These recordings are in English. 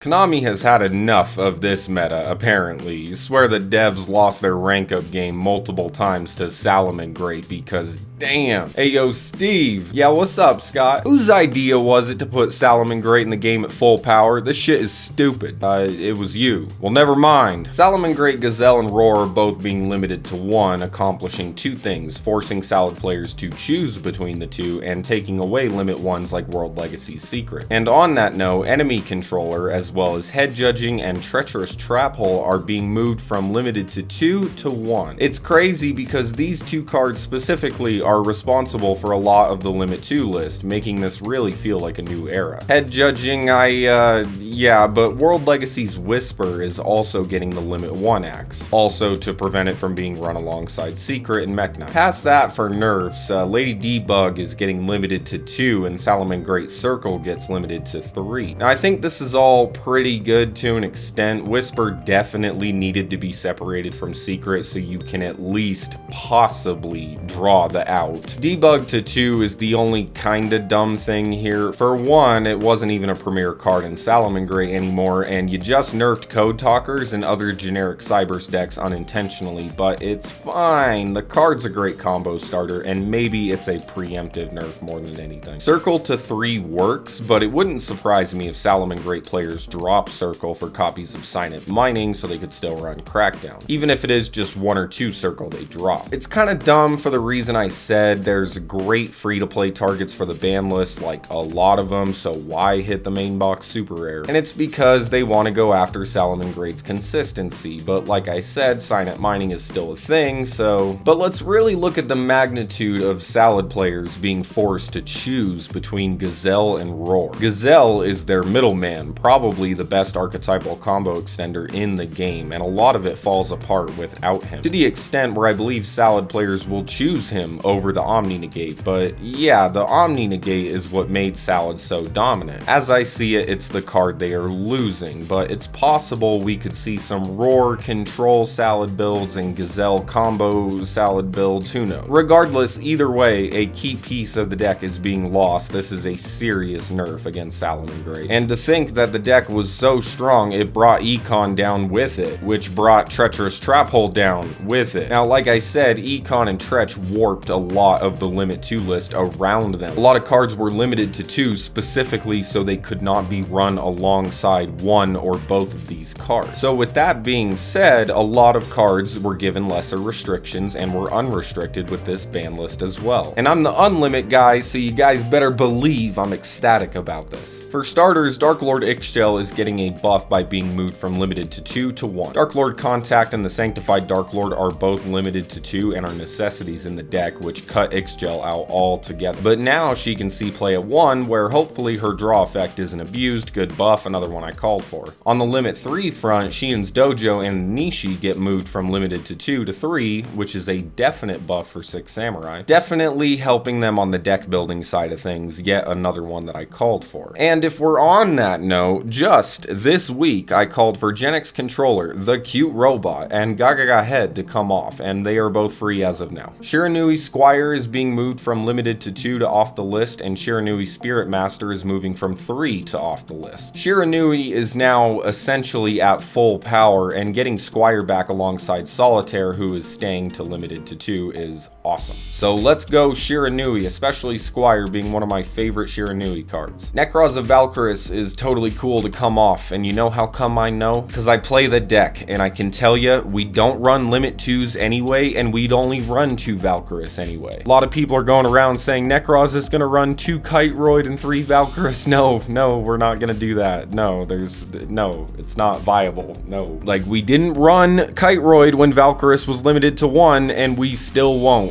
Konami has had enough of this meta, apparently. You swear the devs lost their rank up game multiple times to Salamangreat because damn. Hey yo, Steve. Yeah, what's up, Scott? Whose idea was it to put Salamangreat in the game at full power? This shit is stupid. It was you. Well, never mind. Salamangreat, Gazelle, and Roar are both being limited to one, accomplishing two things, forcing Salad players to choose between the two and taking away limit ones like World Legacy's Secret. And on that note, Enemy Controller, as well as Head Judging and Treacherous Trap Hole are being moved from limited to 2 to 1. It's crazy because these two cards specifically are responsible for a lot of the Limit 2 list, making this really feel like a new era. Head Judging, yeah, but World Legacy's Whisper is also getting the Limit 1 axe, also to prevent it from being run alongside Secret and Mekna. Past that, for nerfs, Lady Debug is getting limited to 2 and Salamangreat Circle gets limited to 3. Now I think this is all pretty good to an extent. Whisper definitely needed to be separated from Secret so you can at least possibly draw the out. Debug to 2 is the only kinda dumb thing here. For one, it wasn't even a premier card in Salamangreat anymore, and you just nerfed Code Talkers and other generic Cyberse decks unintentionally, but it's fine. The card's a great combo starter, and maybe it's a preemptive nerf more than anything. Circle to 3 works, but it wouldn't surprise me if Salamangreat players drop Circle for copies of Signet Mining so they could still run Crackdown, even if it is just 1 or 2 Circle they drop. It's kinda dumb for the reason I said. There's great free-to-play targets for the ban list, like a lot of them, so why hit the main box super rare? And it's because they want to go after Salamangreat's consistency, but like I said, Signet Mining is still a thing, so... But let's really look at the magnitude of Salad players being forced to choose between Gazelle and Roar. Gazelle is their middleman, probably the best archetypal combo extender in the game, and a lot of it falls apart without him, to the extent where I believe Salad players will choose him over the Omni Negate, but yeah, the Omni Negate is what made Salad so dominant. As I see it, it's the card they are losing, but it's possible we could see some Roar control Salad builds and Gazelle combo Salad builds, who knows. Regardless, either way, a key piece of the deck is being lost. This is a serious nerf against Salamangreat. And to think that the deck was so strong, it brought Econ down with it, which brought Treacherous Trap Hole down with it. Now, like I said, Econ and Tretch warped a lot of the Limit 2 list around them. A lot of cards were limited to 2 specifically so they could not be run alongside one or both of these cards. So with that being said, a lot of cards were given lesser restrictions and were unrestricted with this ban list as well. And I'm the unlimit guy, so you guys better believe I'm ecstatic about this. For starters, Dark Lord Ixchel is getting a buff by being moved from limited to 2 to 1. Dark Lord Contact and the Sanctified Dark Lord are both limited to 2 and are necessities in the deck, which cut Ixchel out altogether. But now she can see play at 1, where hopefully her draw effect isn't abused. Good buff, another one I called for. On the Limit 3 front, Shien's Dojo and Nishi get moved from limited to 2 to 3, which is a definite buff for 6 Samurai. Definitely helping them on the deck building side of things, yet another one that I called for. And if we're on that note, just this week I called for Genix Controller, the cute robot, and Gagaga Head to come off, and they are both free as of now. Shiranui Squire is being moved from limited to 2 to off the list, and Shiranui Spirit Master is moving from 3 to off the list. Shiranui is now essentially at full power, and getting Squire back alongside Solitaire, who is staying to limited to 2, is awesome. So let's go Shiranui, especially Squire being one of my favorite Shiranui cards. Necros of Valkyris is totally cool to come off, and you know how come I know? Because I play the deck, and I can tell you, we don't run limit 2s anyway, and we'd only run 2 Valkyris anyway. A lot of people are going around saying Necros is going to run 2 Kiteroid and 3 Valkyris. No, we're not going to do that. No, it's not viable. No. Like, we didn't run Kiteroid when Valkyris was limited to 1, and we still won't.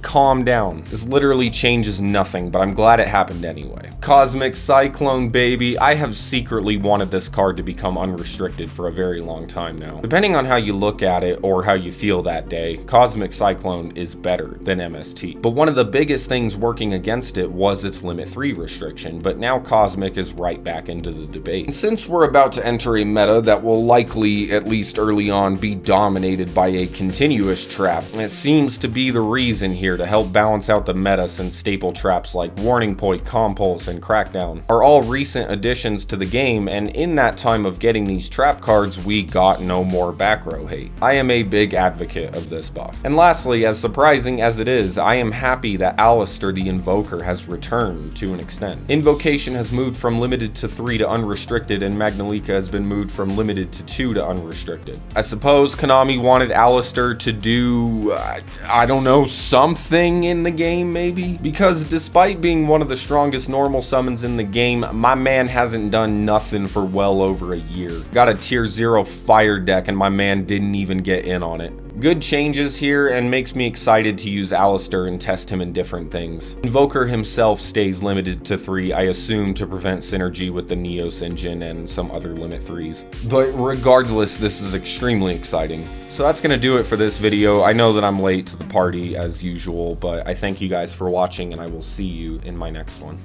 Calm down. This literally changes nothing, but I'm glad it happened anyway. Cosmic Cyclone, baby. I have secretly wanted this card to become unrestricted for a very long time now. Depending on how you look at it or how you feel that day, Cosmic Cyclone is better than MS ST. But one of the biggest things working against it was its limit 3 restriction, but now Cosmic is right back into the debate. And since we're about to enter a meta that will likely, at least early on, be dominated by a continuous trap, it seems to be the reason here to help balance out the meta, since staple traps like Warning Point, Compulse, and Crackdown are all recent additions to the game, and in that time of getting these trap cards, we got no more back row hate. I am a big advocate of this buff. And lastly, as surprising as it is, I am happy that Alistair the Invoker has returned to an extent. Invocation has moved from limited to 3 to unrestricted, and Magnolika has been moved from limited to 2 to unrestricted. I suppose Konami wanted Alistair to do, I don't know, something in the game maybe? Because despite being one of the strongest normal summons in the game, my man hasn't done nothing for well over a year. Got a tier 0 fire deck and my man didn't even get in on it. Good changes here, and makes me excited to use Alistair and test him in different things. Invoker himself stays limited to 3, I assume to prevent synergy with the Neos engine and some other limit 3s. But regardless, this is extremely exciting. So that's gonna do it for this video. I know that I'm late to the party as usual, but I thank you guys for watching, and I will see you in my next one.